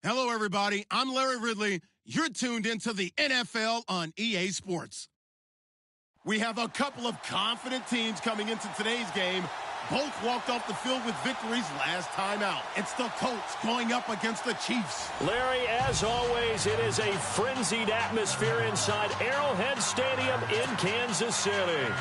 Hello, everybody. I'm Larry Ridley. You're tuned into the NFL on EA Sports. We have a couple of confident teams coming into today's game. Both walked off the field with victories last time out. It's the Colts going up against the Chiefs. Larry, as always, it is a frenzied atmosphere inside Arrowhead Stadium in Kansas City.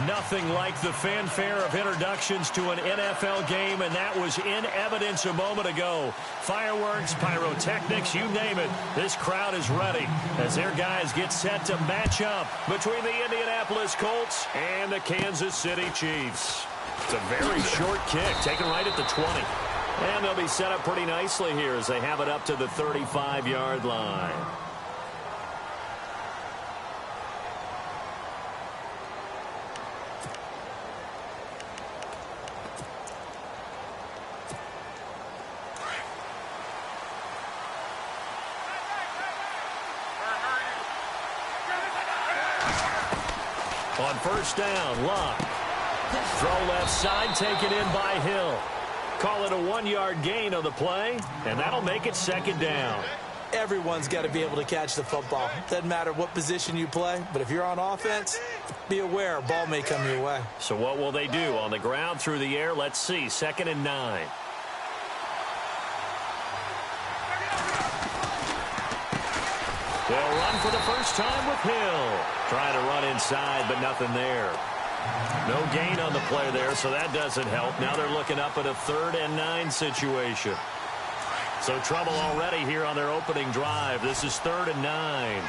Nothing like the fanfare of introductions to an NFL game, and that was in evidence a moment ago. Fireworks, pyrotechnics, you name it. This crowd is ready as their guys get set to match up between the Indianapolis Colts and the Kansas City Chiefs. It's a very short kick, taken right at the 20. And they'll be set up pretty nicely here as they have it up to the 35-yard line. On first down, Locke. Throw left side, taken in by Hill. Call it a 1-yard gain on the play, and that'll make it second down. Everyone's got to be able to catch the football. Doesn't matter what position you play, but if you're on offense, be aware a ball may come your way. So what will they do? On the ground, through the air? Let's see. 2nd and 9. They'll run for the first time with Hill. Trying to run inside, but nothing there. No gain on the play there, so that doesn't help. Now they're looking up at a 3rd and 9 situation. So trouble already here on their opening drive. This is 3rd and 9.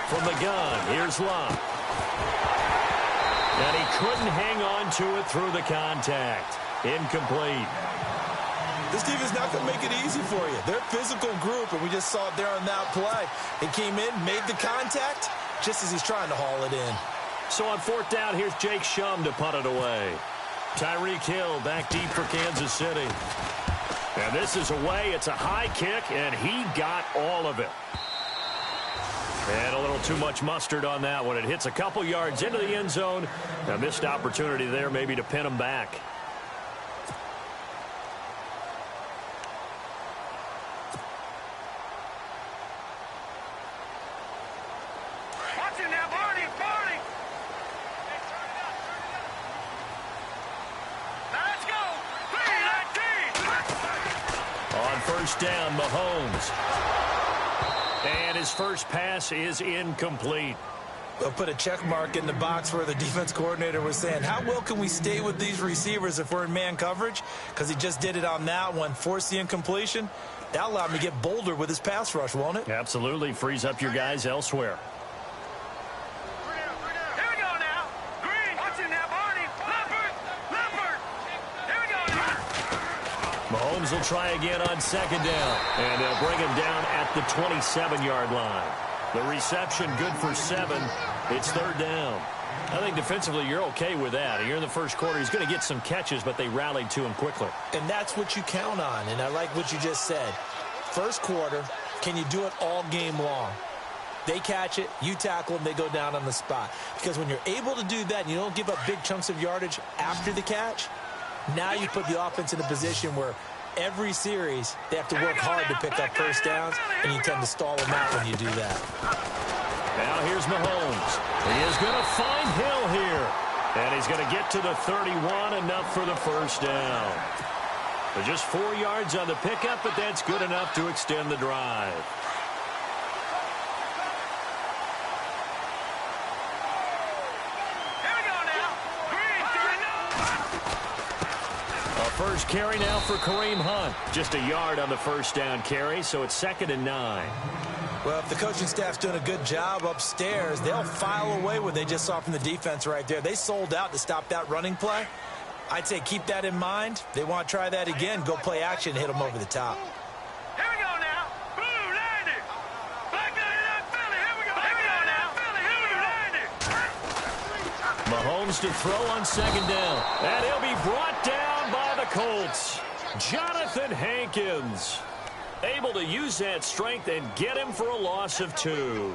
From the gun, here's Locke. And he couldn't hang on to it through the contact. Incomplete. This defense is not going to make it easy for you. They're a physical group, and we just saw it there on that play. He came in, made the contact, just as he's trying to haul it in. So on 4th down, here's Jake Shum to punt it away. Tyreek Hill back deep for Kansas City. And this is away. It's a high kick, and he got all of it. And a little too much mustard on that one. It hits a couple yards into the end zone. A missed opportunity there maybe to pin him back. First down, Mahomes. And his first pass is incomplete. They'll put a check mark in the box where the defense coordinator was saying, how well can we stay with these receivers if we're in man coverage? Because he just did it on that one, forced the incompletion. That allowed him to get bolder with his pass rush, won't it? Absolutely. Frees up your guys elsewhere. Mahomes will try again on 2nd down. And they'll bring him down at the 27-yard line. The reception good for 7. It's 3rd down. I think defensively you're okay with that. Here in the first quarter, he's going to get some catches, but they rallied to him quickly. And that's what you count on. And I like what you just said. First quarter, can you do it all game long? They catch it, you tackle them, they go down on the spot. Because when you're able to do that and you don't give up big chunks of yardage after the catch, now you put the offense in a position where every series they have to work hard to pick up first downs, and you tend to stall them out when you do that. Now here's Mahomes. He is going to find Hill here. And he's going to get to the 31, enough for the first down. But just 4 yards on the pickup, but that's good enough to extend the drive. First carry now for Kareem Hunt. Just a yard on the first down carry, so it's 2nd and 9. Well, if the coaching staff's doing a good job upstairs, they'll file away what they just saw from the defense right there. They sold out to stop that running play. I'd say keep that in mind. They want to try that again. Go play action, hit them over the top. Here we go now. Blue 90. Back to Philly. Here we go. Here we go now. Philly. Here we go. Mahomes to throw on 2nd down. And he'll be brought down by the Colts. Jonathan Hankins able to use that strength and get him for a loss of 2.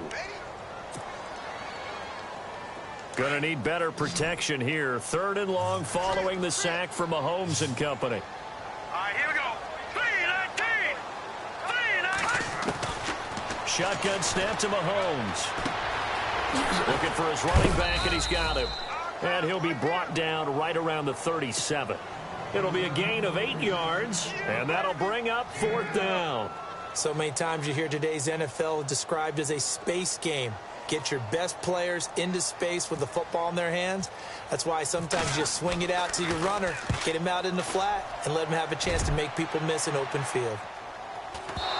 Going to need better protection here. 3rd and long following the sack from Mahomes and company. All right, here we go. 3-19. 3-19. Shotgun snap to Mahomes. Looking for his running back, and he's got him. And he'll be brought down right around the 37. It'll be a gain of 8 yards, and that'll bring up 4th down. So many times you hear today's NFL described as a space game. Get your best players into space with the football in their hands. That's why sometimes you swing it out to your runner, get him out in the flat, and let him have a chance to make people miss an open field.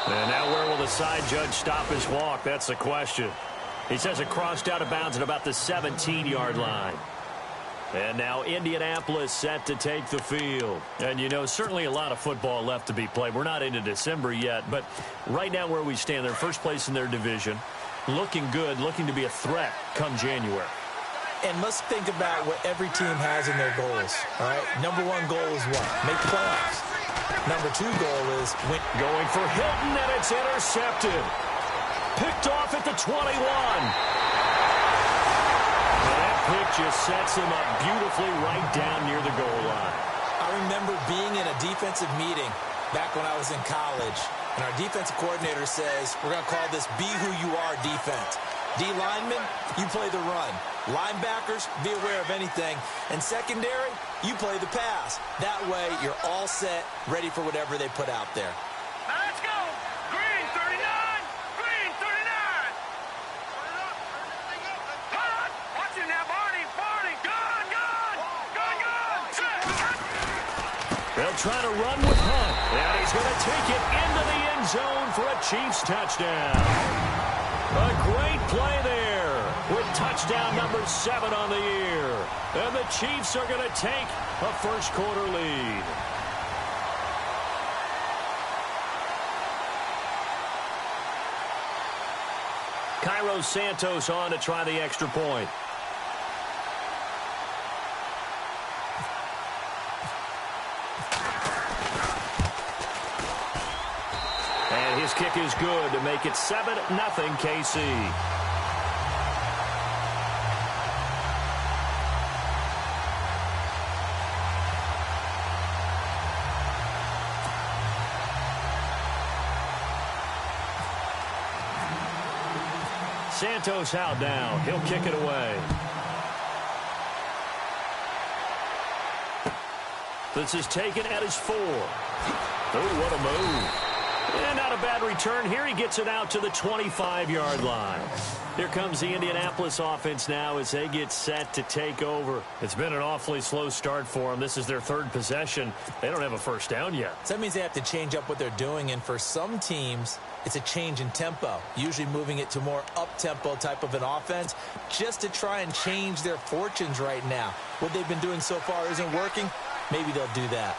And now where will the side judge stop his walk? That's the question. He says it crossed out of bounds at about the 17-yard line. And now Indianapolis set to take the field. And, you know, certainly a lot of football left to be played. We're not into December yet, but right now where we stand, they're first place in their division. Looking good, looking to be a threat come January. And let's think about what every team has in their goals, all right? Number 1 goal is what? Make the playoffs. Number 2 goal is win. Going for Hilton, and it's intercepted. Picked off at the 21. And that pick just sets him up beautifully right down near the goal line. I remember being in a defensive meeting back when I was in college, and our defensive coordinator says, we're going to call this Be Who You Are defense. D linemen, you play the run. Linebackers, be aware of anything. And secondary, you play the pass. That way, you're all set, ready for whatever they put out there. Now let's go. Green 39. Green 39. Hot. Watch it now, Barney. Barney. Gun, gun. Gun, gun. They'll try to run with Hunt. And he's going to take it into the end zone for a Chiefs touchdown. A great play there with touchdown number 7 on the year. And the Chiefs are going to take a first-quarter lead. Cairo Santos on to try the extra point. And his kick is good to make it 7-0 KC. Santos out down. He'll kick it away. This is taken at his 4. Oh, what a move. And not a bad return here. He gets it out to the 25-yard line. Here comes the Indianapolis offense now as they get set to take over. It's been an awfully slow start for them. This is their 3rd possession. They don't have a first down yet. So that means they have to change up what they're doing, and for some teams, it's a change in tempo, usually moving it to more up-tempo type of an offense just to try and change their fortunes right now. What they've been doing so far isn't working. Maybe they'll do that.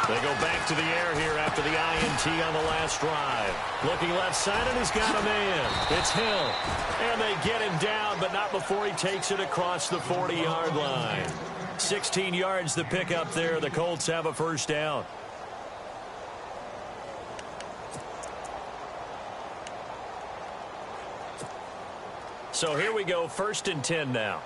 They go back to the air here after the INT on the last drive. Looking left side, and he's got a man. It's Hill. And they get him down, but not before he takes it across the 40-yard line. 16 yards to pick up there. The Colts have a first down. So here we go, 1st and 10 now.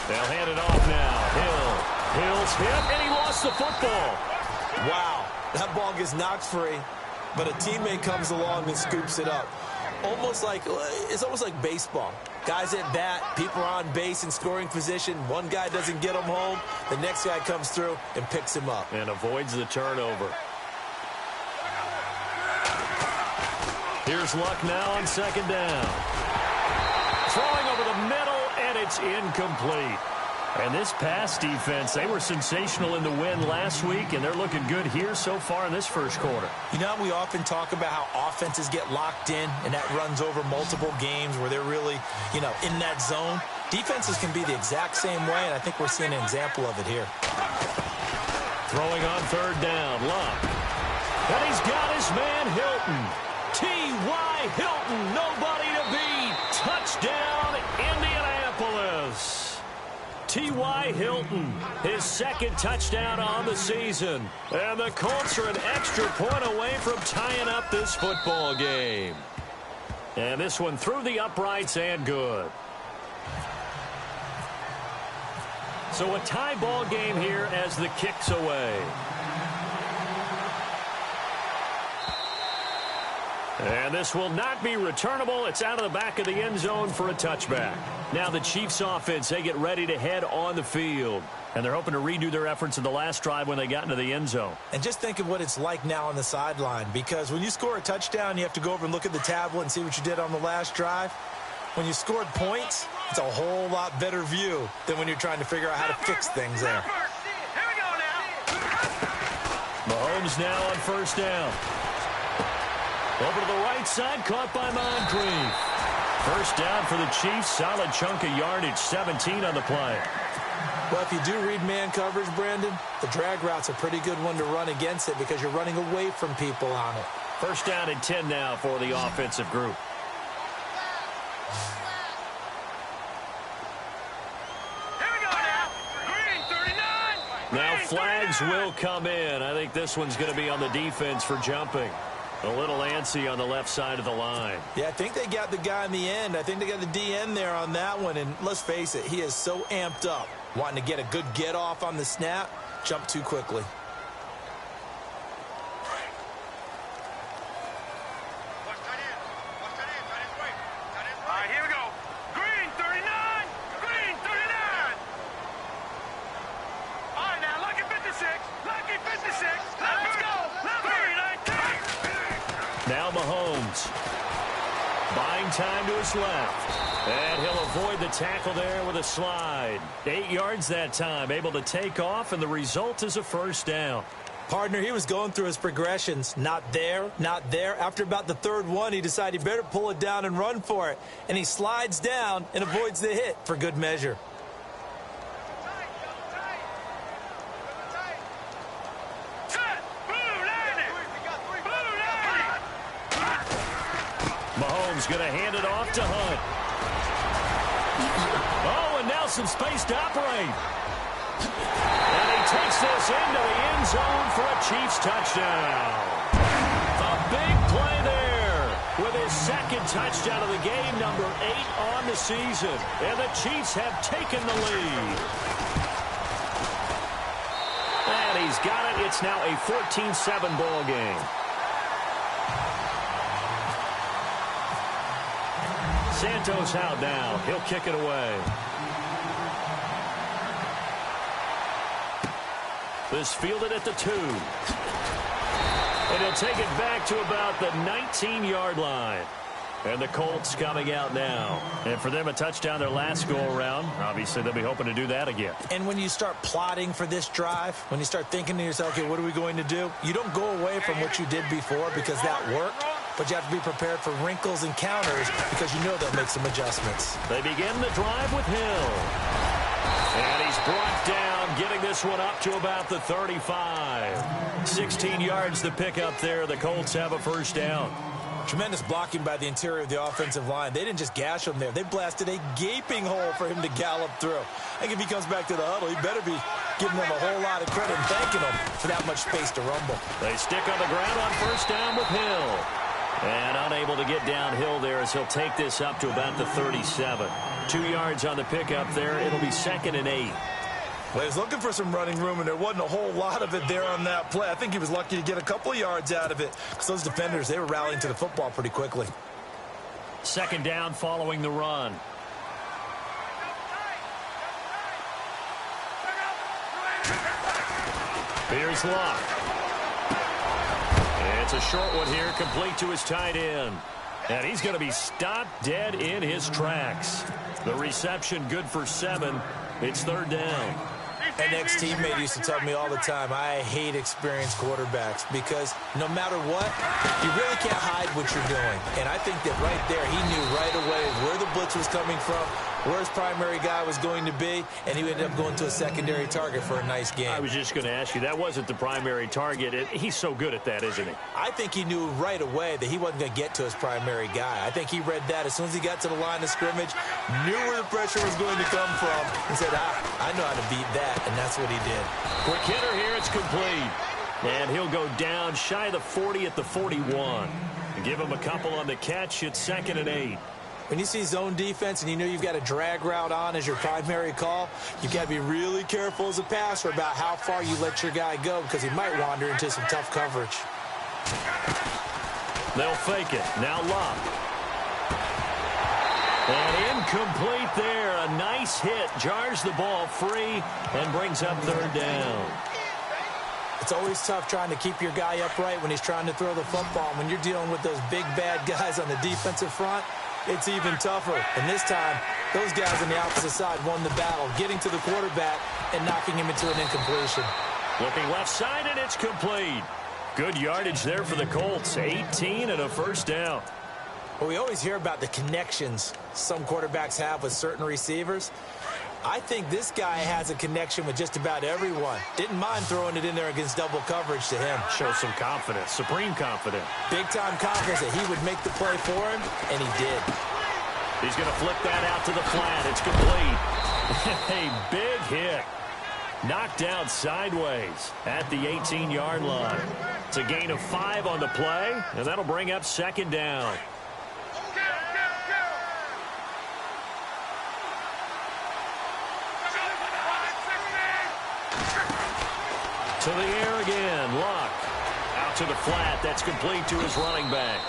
They'll hand it off now. Hill's hit, and he lost the football. Wow, that ball gets knocked free, but a teammate comes along and scoops it up. It's almost like baseball. Guys at bat, people are on base in scoring position. One guy doesn't get him home. The next guy comes through and picks him up. And avoids the turnover. Here's Luck now on 2nd down. Throwing over the middle, and it's incomplete. And this pass defense, they were sensational in the win last week, and they're looking good here so far in this first quarter. You know, we often talk about how offenses get locked in, and that runs over multiple games where they're really, in that zone. Defenses can be the exact same way, and I think we're seeing an example of it here. Throwing on 3rd down, Luck. And he's got his man Hilton. T.Y. Hilton, nobody to beat. Touchdown, Indianapolis. T.Y. Hilton, his second touchdown on the season. And the Colts are an extra point away from tying up this football game. And this one through the uprights and good. So a tie ball game here as the kick's away. And this will not be returnable. It's out of the back of the end zone for a touchback. Now the Chiefs offense, they get ready to head on the field. And they're hoping to redo their efforts in the last drive when they got into the end zone. And just think of what it's like now on the sideline. Because when you score a touchdown, you have to go over and look at the tablet and see what you did on the last drive. When you scored points, it's a whole lot better view than when you're trying to figure out how to fix things there. Here we go now. Mahomes now on first down. Over to the right side, caught by Moncrief. First down for the Chiefs, solid chunk of yardage, 17 on the play. Well, if you do read man coverage, Brandon, the drag route's a pretty good one to run against it because you're running away from people on it. First down and 10 now for the offensive group. Here we go now. Green 39. Now flags will come in. I think this one's going to be on the defense for jumping. A little antsy on the left side of the line. Yeah, I think they got the guy in the end. I think they got the DN there on that one. And let's face it, he is so amped up, wanting to get a good get off on the snap, jump too quickly. All right, here we go. Green 39. Green 39. All right, now, lucky 56. Lucky 56. Let's go. Green 19. Now Mahomes. Buying time to his left. And he'll avoid the tackle there with a slide. 8 yards that time, able to take off, and the result is a first down. Partner, he was going through his progressions. Not there, not there. After about the third one, he decided he better pull it down and run for it. And he slides down and avoids the hit for good measure. Mahomes going to hand it off to Hunt. Oh, and now some space to operate. And he takes this into the end zone for a Chiefs touchdown. A big play there with his second touchdown of the game, number 8 on the season. And the Chiefs have taken the lead. And he's got it. It's now a 14-7 ball game. Santos out now. He'll kick it away. This fielded at the 2. And he'll take it back to about the 19-yard line. And the Colts coming out now. And for them, a touchdown their last go-around. Obviously, they'll be hoping to do that again. And when you start plotting for this drive, when you start thinking to yourself, okay, what are we going to do? You don't go away from what you did before because that worked. But you have to be prepared for wrinkles and counters because you know they'll make some adjustments. They begin the drive with Hill. And he's brought down, getting this one up to about the 35. 16 yards to pick up there. The Colts have a first down. Tremendous blocking by the interior of the offensive line. They didn't just gash him there. They blasted a gaping hole for him to gallop through. I think if he comes back to the huddle, he better be giving them a whole lot of credit and thanking them for that much space to rumble. They stick on the ground on first down with Hill. And unable to get downhill there as he'll take this up to about the 37. 2 yards on the pickup there. It'll be 2nd and 8. Well, he was looking for some running room, and there wasn't a whole lot of it there on that play. I think he was lucky to get a couple of yards out of it because those defenders, they were rallying to the football pretty quickly. 2nd down following the run. Here's Luck. It's a short one here, complete to his tight end. And he's going to be stopped dead in his tracks. The reception good for 7. It's 3rd down. An ex-teammate used to tell me all the time, I hate experienced quarterbacks because no matter what, you really can't hide what you're doing. And I think that right there, he knew right away where the blitz was coming from, where his primary guy was going to be, and he ended up going to a secondary target for a nice game. I was just going to ask you, that wasn't the primary target. He's so good at that, isn't he? I think he knew right away that he wasn't going to get to his primary guy. I think he read that as soon as he got to the line of scrimmage, knew where the pressure was going to come from, and said, I know how to beat that, and that's what he did. Quick hitter here, it's complete. And he'll go down shy of the 40 at the 41. Give him a couple on the catch. It's 2nd and 8. When you see zone defense and you know you've got a drag route on as your primary call, you've got to be really careful as a passer about how far you let your guy go because he might wander into some tough coverage. They'll fake it. Now Luck. And incomplete there. A nice hit. Jars the ball free and brings up 3rd down. It's always tough trying to keep your guy upright when he's trying to throw the football. When you're dealing with those big, bad guys on the defensive front, it's even tougher. And this time, those guys on the opposite side won the battle, getting to the quarterback and knocking him into an incompletion. Looking left side, and it's complete. Good yardage there for the Colts. 18 and a 1st down. Well, we always hear about the connections some quarterbacks have with certain receivers. I think this guy has a connection with just about everyone. Didn't mind throwing it in there against double coverage to him. Shows some confidence, supreme confidence. Big-time confidence that he would make the play for him, and he did. He's going to flip that out to the flat. It's complete. A big hit. Knocked down sideways at the 18-yard line. It's a gain of 5 on the play, and that'll bring up 2nd down. To the air again. Luck. Out to the flat. That's complete to his running back.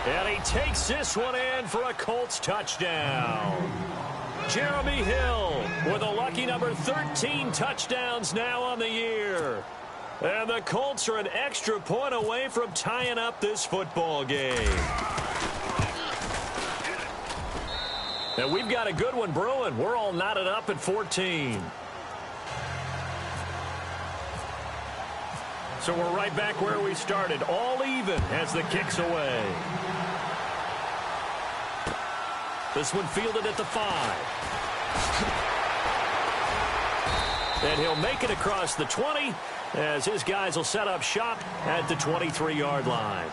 And he takes this one in for a Colts touchdown. Jeremy Hill with a lucky number 13 touchdowns now on the year. And the Colts are an extra point away from tying up this football game. And we've got a good one brewing. We're all knotted up at 14. So we're right back where we started, all even as the kick's away. This one fielded at the 5. And he'll make it across the 20 as his guys will set up shop at the 23-yard line.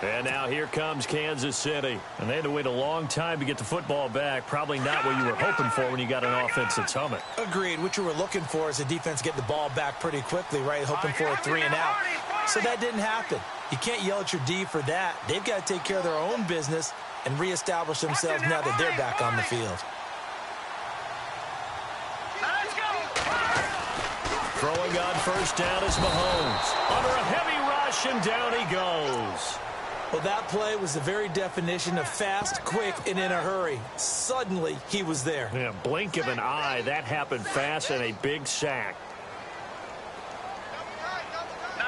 And now here comes Kansas City. And they had to wait a long time to get the football back. Probably not what you were hoping for when you got an offense that's humming. Agreed. What you were looking for is a defense get the ball back pretty quickly, right? Hoping for a 3 and out. So that didn't happen. You can't yell at your D for that. They've got to take care of their own business and reestablish themselves now that they're back on the field. Throwing on 1st down is Mahomes. Under a heavy rush, and down he goes. Well, that play was the very definition of fast, quick, and in a hurry. Suddenly, he was there. Yeah, blink of an eye. That happened fast and a big sack. No.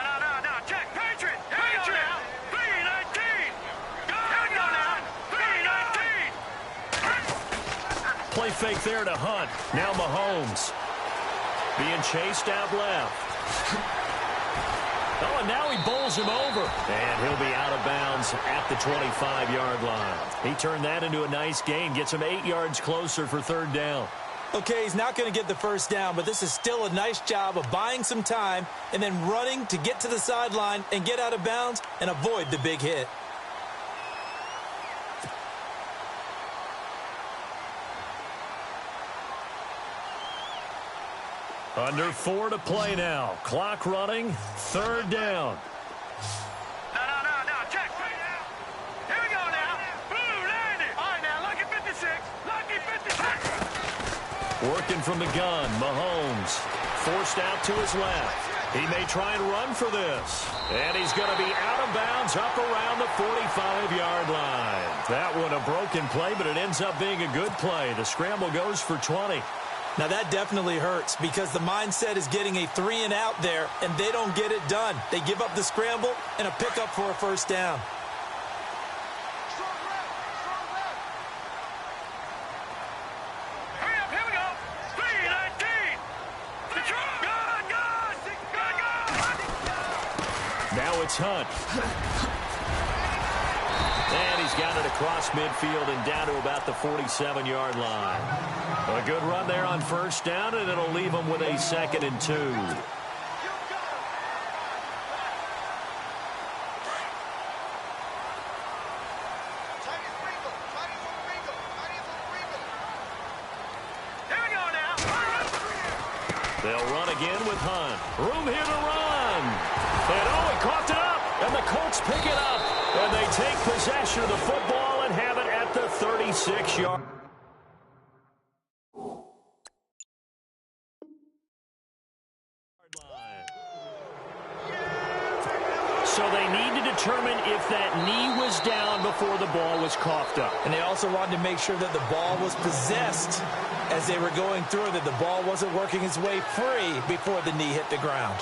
Check. Patriot. Patriot. 319. Here we go now. 319. Play fake there to Hunt. Now Mahomes. Being chased out left. Oh, and now he bowls him over. And he'll be out of bounds at the 25-yard line. He turned that into a nice gain. Gets him 8 yards closer for 3rd down. Okay, he's not going to get the 1st down, but this is still a nice job of buying some time and then running to get to the sideline and get out of bounds and avoid the big hit. Under 4 to play now. Clock running. 3rd down. No. Check. Here we go now. Blue, land it. All right, now, lucky 56. Lucky 56. Working from the gun. Mahomes. Forced out to his left. He may try and run for this. And he's going to be out of bounds up around the 45-yard line. That one a broken play, but it ends up being a good play. The scramble goes for 20. Now, that definitely hurts because the mindset is getting a 3 and out there, and they don't get it done. They give up the scramble and a pickup for a 1st down. Hurry up, here we go. 319. Detroit. Now it's Hunt. And he's got it across midfield and down to about the 47-yard line. A good run there on first down, and it'll leave him with a 2nd and 2. They'll run again with Hunt. Room here to run. And he coughed it up. And the Colts pick it up. And they take possession of the football and have it at the 36-yard. So they need to determine if that knee was down before the ball was coughed up. And they also wanted to make sure that the ball was possessed as they were going through, that the ball wasn't working its way free before the knee hit the ground.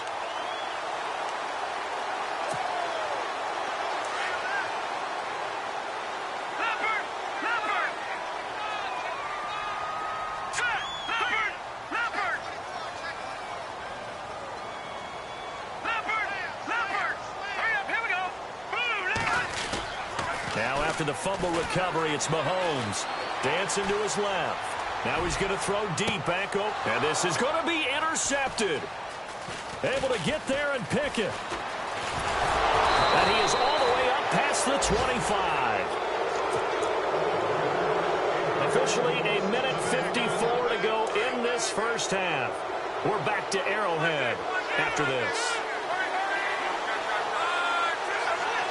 Now after the fumble recovery, it's Mahomes. Dancing to his left. Now he's going to throw deep back up. And this is going to be intercepted. Able to get there and pick it. And he is all the way up past the 25. Officially a minute 54 to go in this first half. We're back to Arrowhead after this.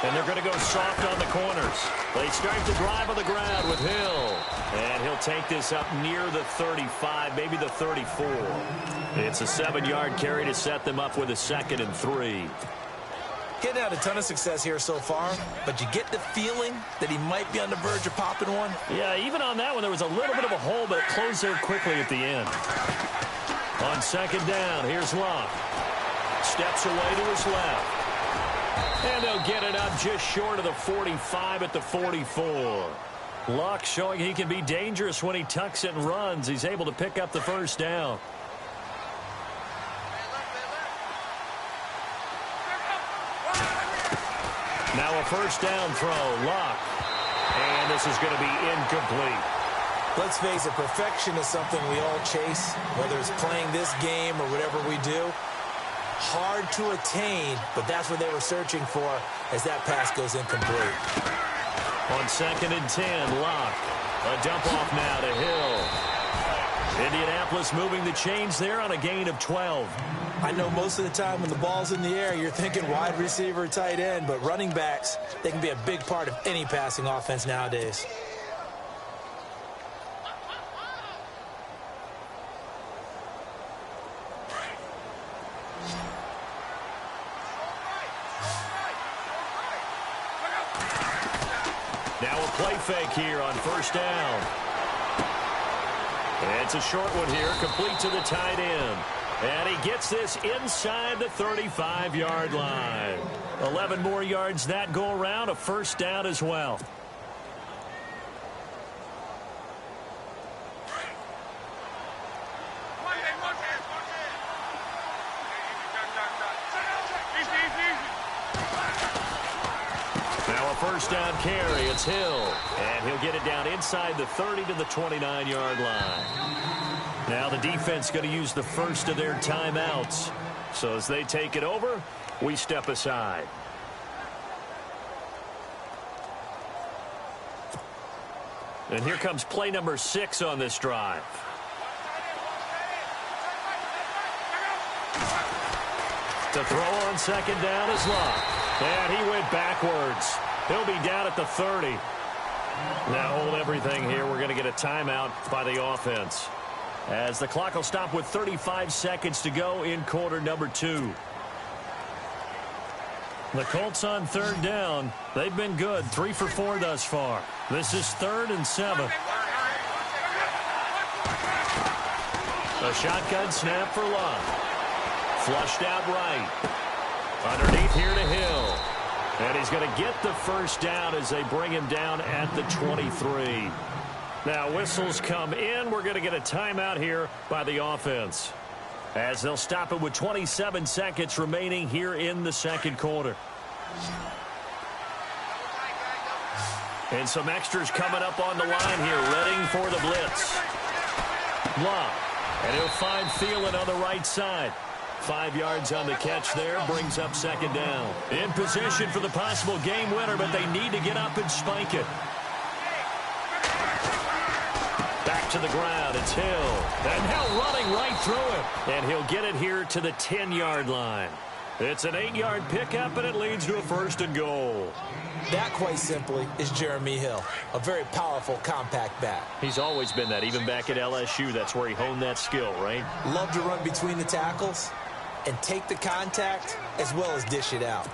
And they're going to go soft on the corners. They start to drive on the ground with Hill. And he'll take this up near the 35, maybe the 34. It's a 7-yard carry to set them up with a 2nd and 3. Getting out a ton of success here so far, but you get the feeling that he might be on the verge of popping one. Yeah, even on that one, there was a little bit of a hole, but it closed there quickly at the end. On 2nd down, here's Locke. Steps away to his left. And they'll get it up just short of the 45 at the 44. Luck showing he can be dangerous when he tucks it and runs. He's able to pick up the first down. Now a first down throw, Luck. And this is going to be incomplete. Let's face it, perfection is something we all chase, whether it's playing this game or whatever we do. Hard to attain, but that's what they were searching for as that pass goes incomplete. On 2nd and 10, Locke. A dump off now to Hill. Indianapolis moving the chains there on a gain of 12. I know most of the time when the ball's in the air, you're thinking wide receiver, tight end, but running backs, they can be a big part of any passing offense nowadays. Now a play fake here on first down. It's a short one here, complete to the tight end. And he gets this inside the 35-yard line. 11 more yards that go around, a first down as well. Now a first down carry. It's Hill. And he'll get it down inside the 30 to the 29-yard line. Now the defense going to use the first of their timeouts. So as they take it over, we step aside. And here comes play number 6 on this drive. To throw on second down is Locke. And he went backwards. He'll be down at the 30. Now hold everything here. We're going to get a timeout by the offense, as the clock will stop with 35 seconds to go in quarter number 2. The Colts on third down. They've been good. 3 for 4 thus far. This is 3rd and 7. A shotgun snap for Locke. Flushed out right. Underneath here to Hill. And he's going to get the first down as they bring him down at the 23. Now whistles come in. We're going to get a timeout here by the offense. as they'll stop it with 27 seconds remaining here in the second quarter. And some extras coming up on the line here, ready for the blitz. Love, and he'll find Thielen on the right side. 5 yards on the catch there, brings up second down. In position for the possible game winner, but they need to get up and spike it. Back to the ground, it's Hill. And Hill running right through it. And he'll get it here to the 10-yard line. It's an 8-yard pickup, and it leads to a 1st and goal. That, quite simply, is Jeremy Hill, a very powerful, compact back. He's always been that, even back at LSU. That's where he honed that skill, right? Love to run between the tackles and take the contact as well as dish it out.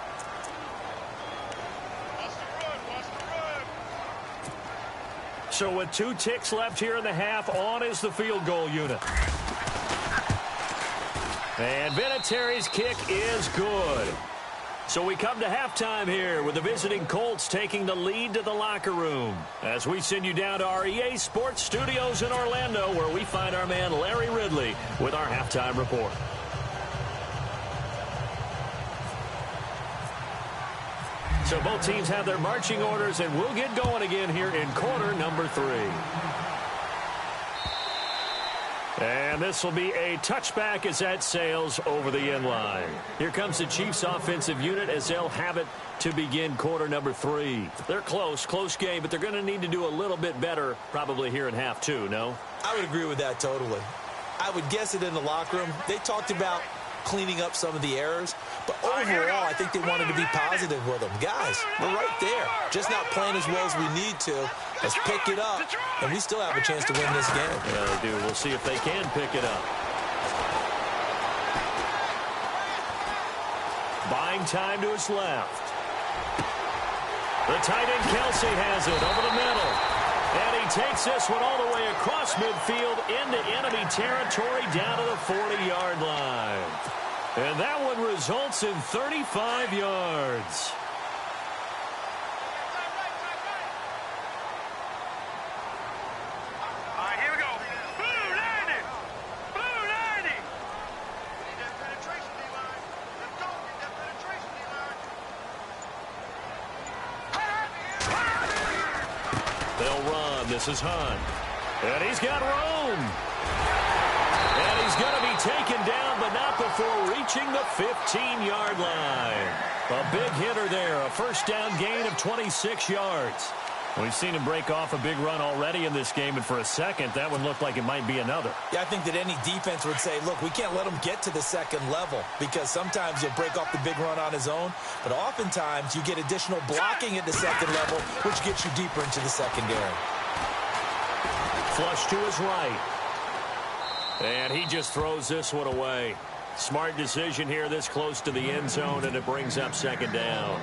So with 2 ticks left here in the half, on is the field goal unit. And Vinatieri's kick is good. So we come to halftime here with the visiting Colts taking the lead to the locker room. As we send you down to our EA Sports Studios in Orlando, where we find our man Larry Ridley with our halftime report. So both teams have their marching orders, and we'll get going again here in quarter number 3. And this will be a touchback as that sails over the end line. Here comes the Chiefs offensive unit as they'll have it to begin quarter number 3. They're close game, but they're going to need to do a little bit better probably here in half 2, no? I would agree with that totally. I would guess it in the locker room. They talked about cleaning up some of the errors, but overall, I think they wanted to be positive with them. Guys, we're right there. Just not playing as well as we need to. Let's pick it up, and we still have a chance to win this game. Yeah, they do. We'll see if they can pick it up. Buying time to his left. The tight end Kelsey has it over the middle. And he takes this one all the way across midfield into enemy territory down to the 40-yard line. And that one results in 35 yards. All right, here we go. Blue 90. Blue 90. Need that penetration, D-line. Let's go. Get that penetration, D-line. They'll run. This is Hunt. And he's got room. And he's going to be taken down, but not before reaching the 15-yard line. A big hitter there. A first down gain of 26 yards. We've seen him break off a big run already in this game, and for a second, that one looked like it might be another. Yeah, I think that any defense would say, look, we can't let him get to the second level because sometimes he'll break off the big run on his own, but oftentimes you get additional blocking at the second level, which gets you deeper into the secondary. Flush to his right. And he just throws this one away. Smart decision here this close to the end zone, and it brings up second down.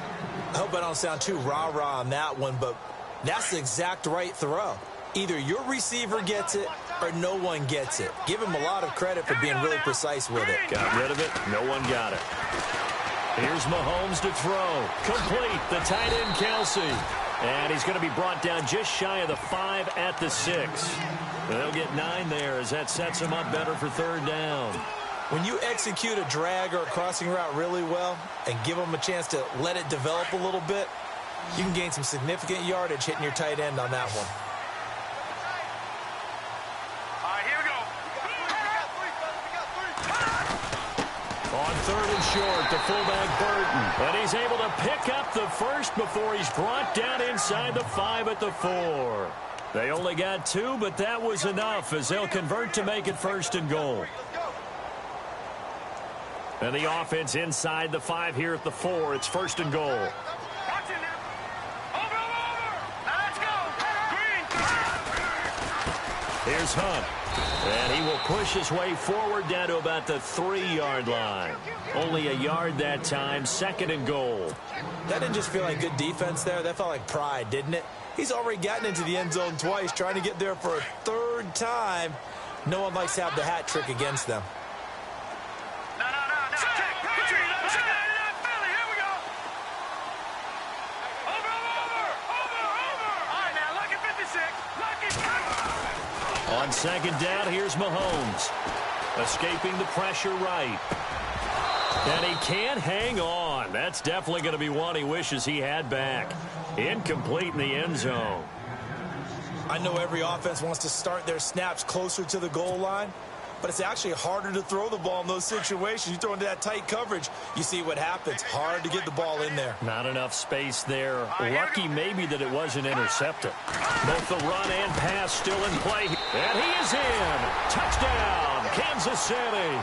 I hope I don't sound too rah-rah on that one, but that's the exact right throw. Either your receiver gets it or no one gets it. Give him a lot of credit for being really precise with it. Got rid of it. No one got it. Here's Mahomes to throw. Complete. The tight end, Kelsey. And he's going to be brought down just shy of the 5 at the 6. They'll get 9 there as that sets him up better for third down. When you execute a drag or a crossing route really well and give them a chance to let it develop a little bit, you can gain some significant yardage hitting your tight end on that one. All right, here we go. On third and short, the fullback Burton. And he's able to pick up the first before he's brought down inside the 5 at the 4. They only got 2, but that was enough as they'll convert to make it first and goal. And the offense inside the 5 here at the 4. It's first and goal. Watch it now. Over. Now let's go. Green. Here's Hunt. And he will push his way forward down to about the 3-yard line. Only a yard that time, second and goal. That didn't just feel like good defense there. That felt like pride, didn't it? He's already gotten into the end zone twice, trying to get there for a third time. No one likes to have the hat trick against them. No. Check. Here we go. Over. All right, now, lucky 56. Lucky. On second down, here's Mahomes. Escaping the pressure right. And he can't hang on. That's definitely going to be one he wishes he had back. Incomplete in the end zone. I know every offense wants to start their snaps closer to the goal line, but it's actually harder to throw the ball in those situations. You throw into that tight coverage, you see what happens. Hard to get the ball in there. Not enough space there. Lucky maybe that it wasn't intercepted. Both the run and pass still in play. And he is in. Touchdown, Kansas City.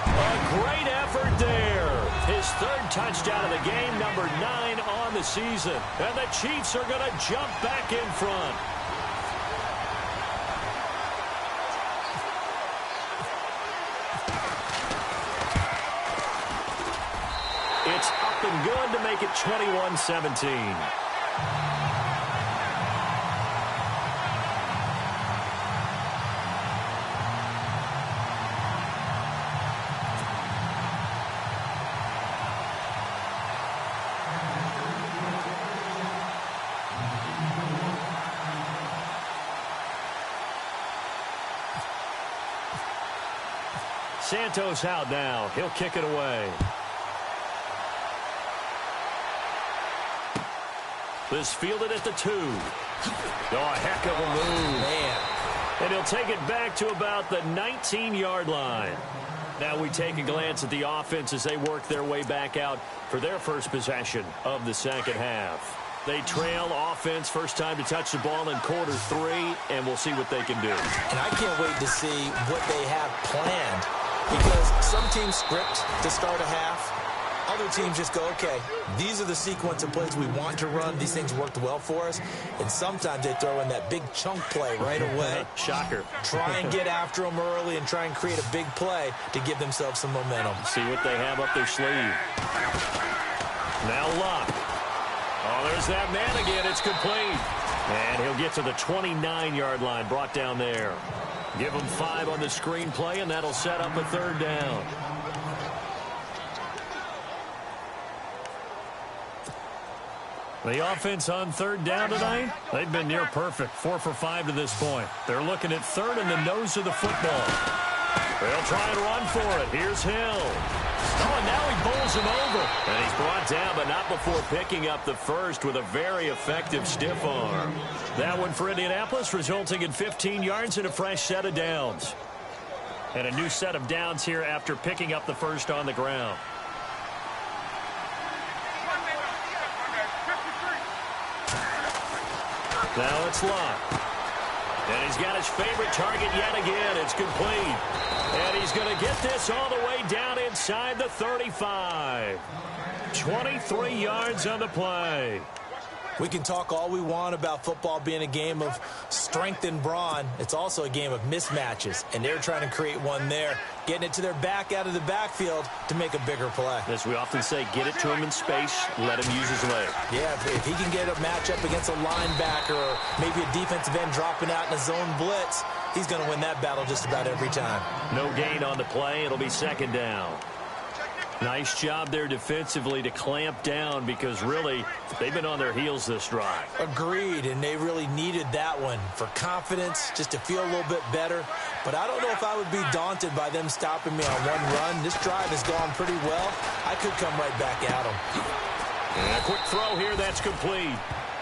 A great effort there. His third touchdown of the game, number 9 on the season. And the Chiefs are going to jump back in front. It's up and good to make it 21-17. Santos out now. He'll kick it away. This fielded at the 2. Oh, a heck of a move. Man. And he'll take it back to about the 19-yard line. Now we take a glance at the offense as they work their way back out for their first possession of the second half. They trail offense, first time to touch the ball in quarter 3, and we'll see what they can do. And I can't wait to see what they have planned, because some teams script to start a half. Other teams just go, okay, these are the sequence of plays we want to run. These things worked well for us. And sometimes they throw in that big chunk play right away. Shocker. Try and get after them early and try and create a big play to give themselves some momentum. See what they have up their sleeve. Now Luck. Oh, there's that man again. It's complete. And he'll get to the 29-yard line, brought down there. Give him 5 on the screenplay, and that'll set up a third down. The offense on third down tonight, they've been near perfect. 4 for 5 to this point. They're looking at third in the nose of the football. They'll try and run for it. Here's Hill. Oh, and now he bowls him over. And he's brought down, but not before picking up the first with a very effective stiff arm. That one for Indianapolis, resulting in 15 yards and a fresh set of downs. And a new set of downs here after picking up the first on the ground. Now it's Luck. And he's got his favorite target yet again. It's complete. And he's going to get this all the way down inside the 35. 23 yards on the play. We can talk all we want about football being a game of strength and brawn. It's also a game of mismatches, and they're trying to create one there, getting it to their back out of the backfield to make a bigger play. As we often say, get it to him in space, let him use his leg. Yeah, if he can get a matchup against a linebacker or maybe a defensive end dropping out in a zone blitz, he's going to win that battle just about every time. No gain on the play. It'll be second down. Nice job there defensively to clamp down, because really they've been on their heels this drive. Agreed, and they really needed that one for confidence, just to feel a little bit better. But I don't know if I would be daunted by them stopping me on one run. This drive has gone pretty well. I could come right back at them. And a quick throw here, that's complete.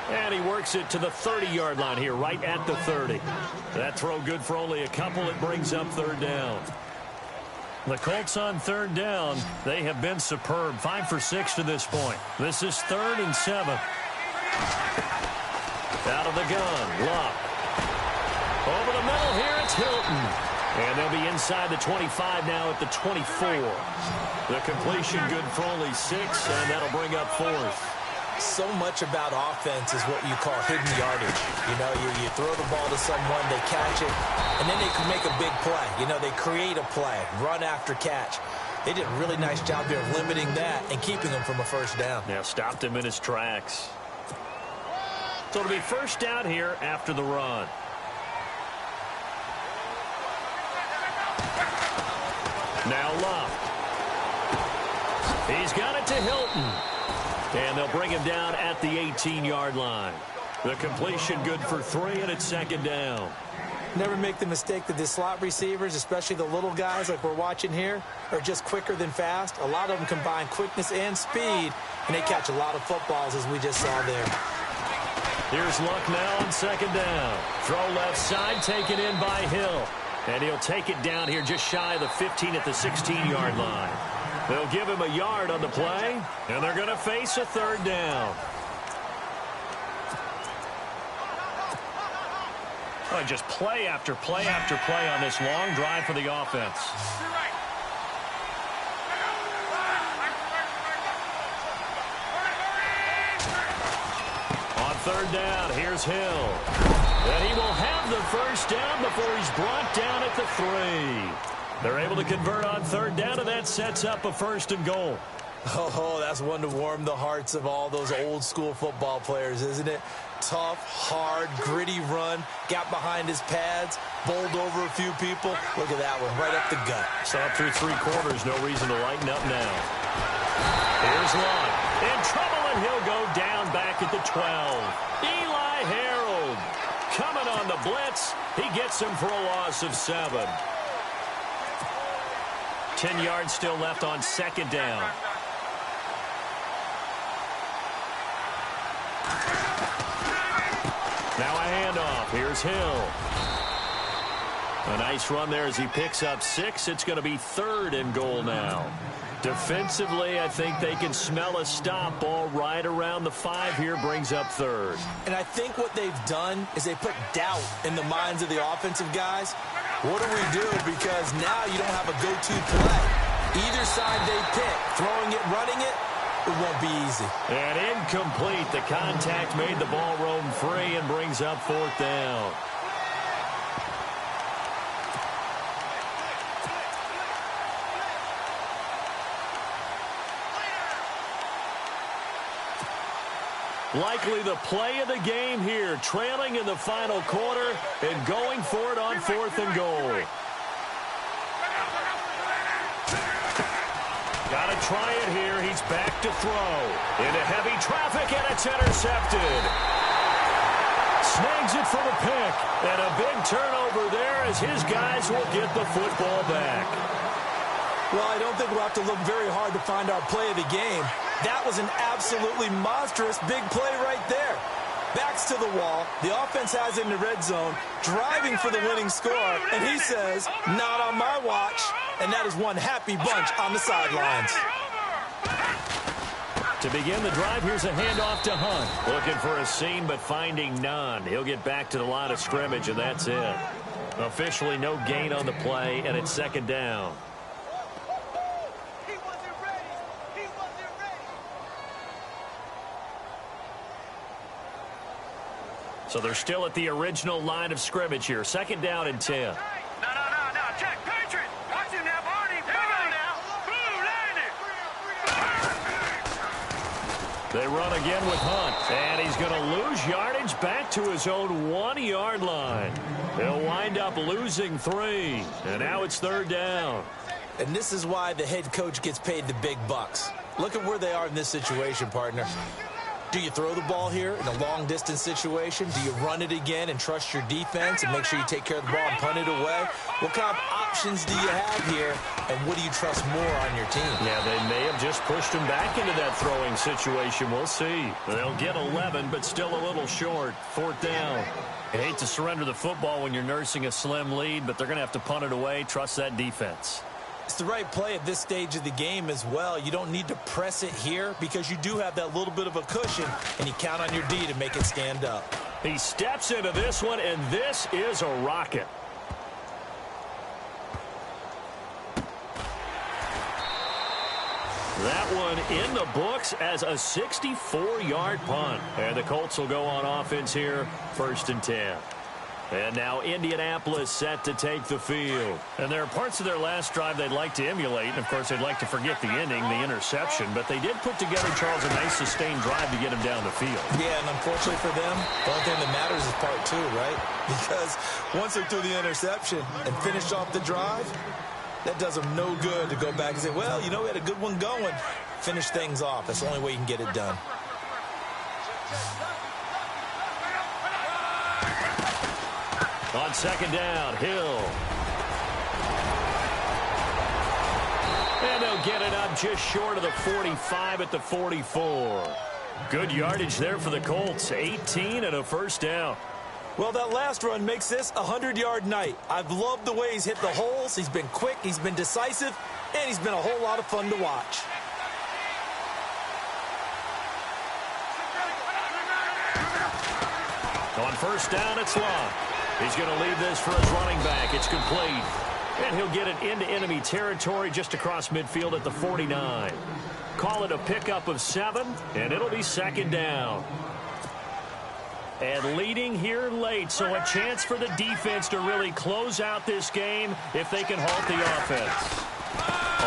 And he works it to the 30-yard line here, right at the 30. That throw good for only a couple. It brings up third down. The Colts on third down, they have been superb. 5 for 6 to this point. This is 3rd and 7. Out of the gun, Luck. Over the middle here, it's Hilton. And they'll be inside the 25 now at the 24. The completion good for only 6, and that'll bring up 4th. So much about offense is what you call hidden yardage. You know, you throw the ball to someone, they catch it, and then they can make a big play. You know, they create a play, run after catch. They did a really nice job there of limiting that and keeping him from a first down. Yeah, stopped him in his tracks. So it'll be first down here after the run. Now Luck. He's got it to Hilton. And they'll bring him down at the 18-yard line. The completion good for 3, and it's second down. Never make the mistake that the slot receivers, especially the little guys like we're watching here, are just quicker than fast. A lot of them combine quickness and speed, and they catch a lot of footballs, as we just saw there. Here's Luck now on second down. Throw left side, taken in by Hill. And he'll take it down here just shy of the 15 at the 16-yard line. They'll give him a yard on the play, and they're going to face a third down. Oh, just play after play after play on this long drive for the offense. On third down, here's Hill. And he will have the first down before he's brought down at the 3. They're able to convert on third down, and that sets up a first and goal. Oh, that's one to warm the hearts of all those old-school football players, isn't it? Tough, hard, gritty run, got behind his pads, bowled over a few people. Look at that one, right up the gut. Saw it through 3 quarters, no reason to lighten up now. Here's Long. In trouble, and he'll go down back at the 12. Eli Harold coming on the blitz. He gets him for a loss of 7. 10 yards still left on second down. Now a handoff. Here's Hill. A nice run there as he picks up 6. It's going to be third and goal now. Defensively, I think they can smell a stop. Ball right around the 5 here, brings up third. And I think what they've done is they put doubt in the minds of the offensive guys. What do we do? Because now you don't have a go-to play. Either side they pick, throwing it, running it, it won't be easy. And incomplete. The contact made the ball roam free and brings up fourth down. Likely the play of the game here, trailing in the final quarter and going for it on fourth and goal. Got to try it here. He's back to throw. Into heavy traffic, and it's intercepted. Snags it for the pick. And a big turnover there as his guys will get the football back. Well, I don't think we'll have to look very hard to find our play of the game. That was an absolutely monstrous big play right there. Backs to the wall. The offense has it in the red zone, driving for the winning score. And he says, not on my watch. And that is one happy bunch on the sidelines. To begin the drive, here's a handoff to Hunt. Looking for a seam, but finding none. He'll get back to the line of scrimmage, and that's it. Officially no gain on the play, and it's second down. So they're still at the original line of scrimmage here. Second down and 10. No, check, Patriot. Watch him now, Barney. Here we go now. Blue, land it. They run again with Hunt, and he's going to lose yardage back to his own 1-yard line. They'll wind up losing 3, and now it's third down. And this is why the head coach gets paid the big bucks. Look at where they are in this situation, partner. Do you throw the ball here in a long-distance situation? Do you run it again and trust your defense and make sure you take care of the ball and punt it away? What kind of options do you have here, and what do you trust more on your team? Yeah, they may have just pushed him back into that throwing situation. We'll see. They'll get 11, but still a little short. Fourth down. I hate to surrender the football when you're nursing a slim lead, but they're going to have to punt it away. Trust that defense. It's the right play at this stage of the game as well. You don't need to press it here because you do have that little bit of a cushion, and you count on your D to make it stand up. He steps into this one, and this is a rocket. That one in the books as a 64-yard punt. And the Colts will go on offense here, 1st and 10. And now Indianapolis set to take the field. And there are parts of their last drive they'd like to emulate. And, of course, they'd like to forget the ending, the interception. But they did put together, Charles, a nice sustained drive to get him down the field. Yeah, and unfortunately for them, the only thing that matters is part 2, right? Because once they threw the interception and finished off the drive, that does them no good to go back and say, well, you know, we had a good one going. Finish things off. That's the only way you can get it done. On second down, Hill. And they'll get it up just short of the 45 at the 44. Good yardage there for the Colts. 18 and a first down. Well, that last run makes this a 100-yard night. I've loved the way he's hit the holes. He's been quick, he's been decisive, and he's been a whole lot of fun to watch. On first down, it's Love. He's going to leave this for his running back. It's complete. And he'll get it into enemy territory just across midfield at the 49. Call it a pickup of 7, and it'll be second down. And leading here late, so a chance for the defense to really close out this game if they can halt the offense.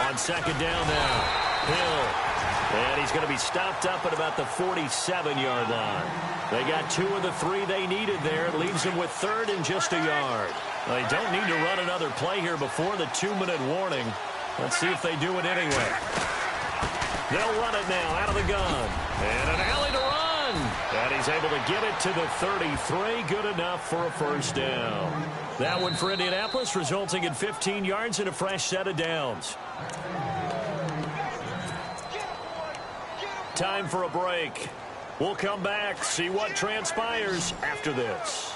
On second down now, Hill. And he's going to be stopped up at about the 47-yard line. They got 2 of the 3 they needed there. It leaves them with 3rd and just a yard. They don't need to run another play here before the 2-minute warning. Let's see if they do it anyway. They'll run it now out of the gun. And an alley to run. And he's able to get it to the 33. Good enough for a first down. That one for Indianapolis, resulting in 15 yards and a fresh set of downs. Time for a break. We'll come back, see what transpires after this.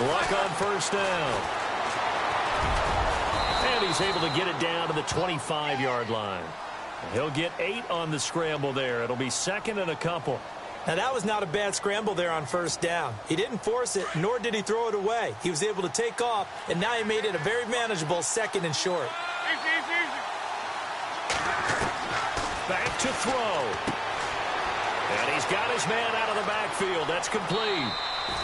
Luck on first down. And he's able to get it down to the 25-yard line. He'll get 8 on the scramble there. It'll be 2nd and a couple. Now, that was not a bad scramble there on first down. He didn't force it, nor did he throw it away. He was able to take off, and now he made it a very manageable 2nd and short. Back to throw. And he's got his man out of the backfield. That's complete.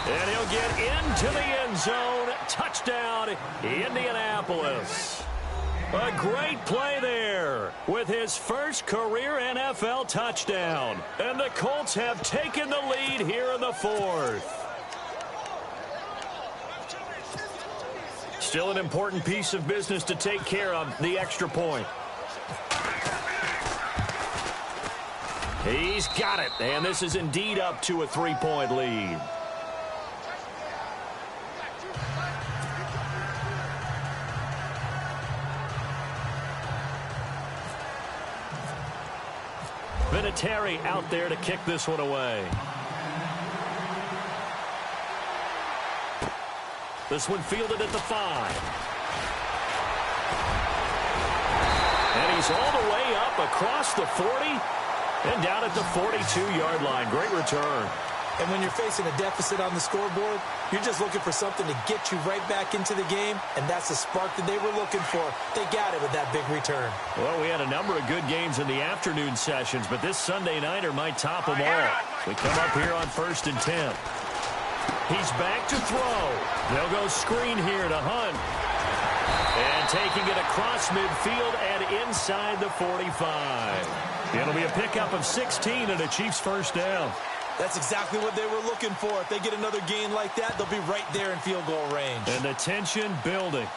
And he'll get into the end zone. Touchdown, Indianapolis. A great play there with his first career NFL touchdown. And the Colts have taken the lead here in the 4th. Still an important piece of business to take care of, the extra point. He's got it, and this is indeed up to a 3-point lead. Vinatieri out there to kick this one away. This one fielded at the 5. And he's all the way up across the 40 and down at the 42-yard line. Great return. And when you're facing a deficit on the scoreboard, you're just looking for something to get you right back into the game, and that's the spark that they were looking for. They got it with that big return. Well, we had a number of good games in the afternoon sessions, but this Sunday nighter might top them all. We come up here on 1st and 10. He's back to throw. They'll go screen here to Hunt. And taking it across midfield and inside the 45. It'll be a pickup of 16 and a Chiefs first down. That's exactly what they were looking for. If they get another gain like that, they'll be right there in field goal range. And the tension building.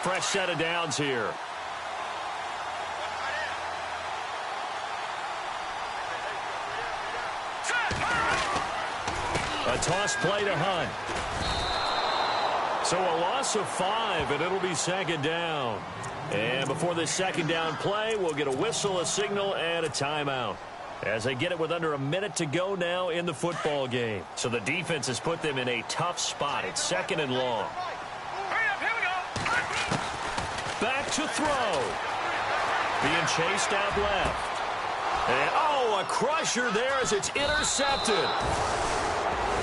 Fresh set of downs here. A toss play to Hunt. So a loss of 5, and it'll be second down. And before this second down play, we'll get a whistle, a signal, and a timeout. As they get it with under a minute to go now in the football game. So the defense has put them in a tough spot. It's 2nd and long. Back to throw. Being chased out left. And, oh, a crusher there as it's intercepted.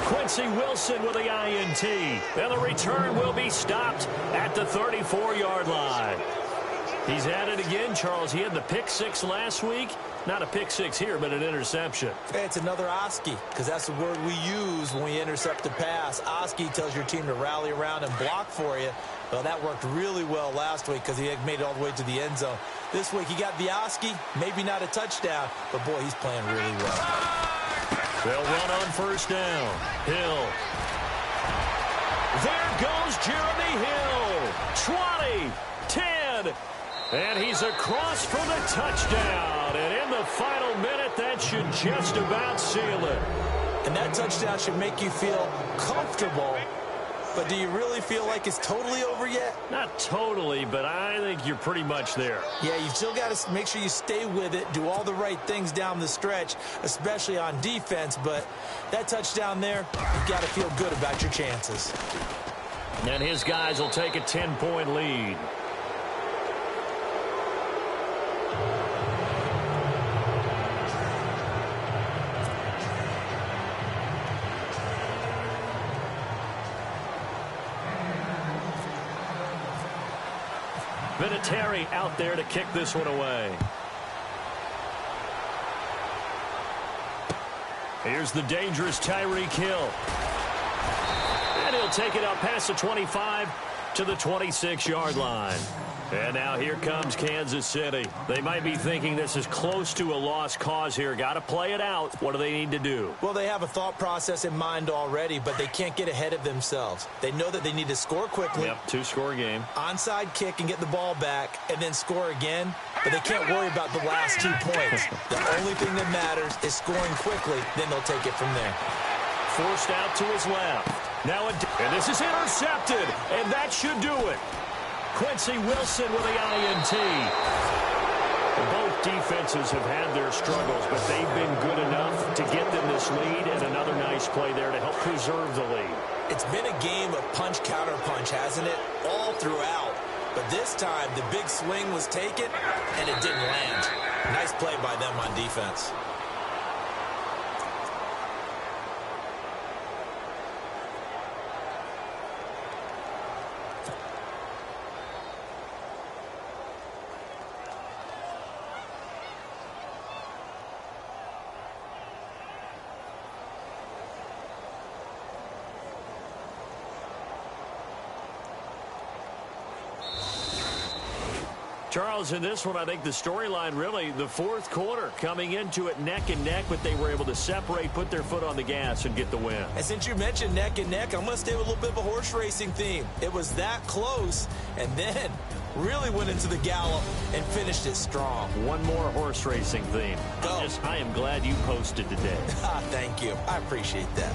Quincy Wilson with the INT. And the return will be stopped at the 34-yard line. He's at it again, Charles. He had the pick 6 last week. Not a pick 6 here, but an interception. It's another Oski, because that's the word we use when we intercept a pass. Oski tells your team to rally around and block for you. Well, that worked really well last week because he had made it all the way to the end zone. This week he got the Oski, maybe not a touchdown, but boy, he's playing really well. They'll run on first down. Hill. There goes Jeremy Hill. 20, 10, and he's across for the touchdown. And in the final minute, that should just about seal it. And that touchdown should make you feel comfortable. But do you really feel like it's totally over yet? Not totally, but I think you're pretty much there. Yeah, you've still got to make sure you stay with it, do all the right things down the stretch, especially on defense. But that touchdown there, you've got to feel good about your chances. And his guys will take a 10-point lead. Vinatieri out there to kick this one away. Here's the dangerous Tyreek Hill. And he'll take it up past the 25 to the 26-yard line. And now here comes Kansas City. They might be thinking this is close to a lost cause here. Got to play it out. What do they need to do? Well, they have a thought process in mind already, but they can't get ahead of themselves. They know that they need to score quickly. Yep, two-score game. Onside kick and get the ball back and then score again. But they can't worry about the last 2 points. The only thing that matters is scoring quickly. Then they'll take it from there. Forced out to his left. Now, and this is intercepted, and that should do it. Quincy Wilson with the INT. Both defenses have had their struggles, but they've been good enough to get them this lead, and another nice play there to help preserve the lead. It's been a game of punch-counter-punch, hasn't it? All throughout. But this time, the big swing was taken, and it didn't land. Nice play by them on defense. Charles, in this one, I think the storyline really, the fourth quarter, coming into it neck and neck, but they were able to separate, put their foot on the gas, and get the win. And since you mentioned neck and neck, I'm going to stay with a little bit of a horse racing theme. It was that close, and then really went into the gallop and finished it strong. One more horse racing theme. Go. I am glad you posted today. Thank you. I appreciate that.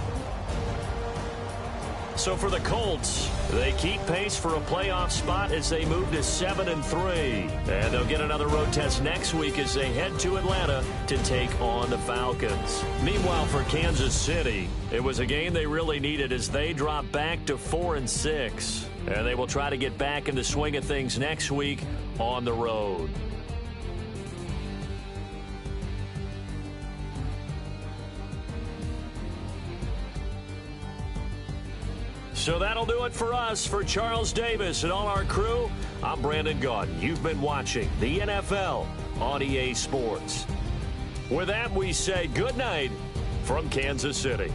So for the Colts, they keep pace for a playoff spot as they move to 7-3. And they'll get another road test next week as they head to Atlanta to take on the Falcons. Meanwhile, for Kansas City, it was a game they really needed as they drop back to 4-6. And they will try to get back in the swing of things next week on the road. So that'll do it for us. For Charles Davis and all our crew, I'm Brandon Gaudin. You've been watching the NFL on EA Sports. With that, we say good night from Kansas City.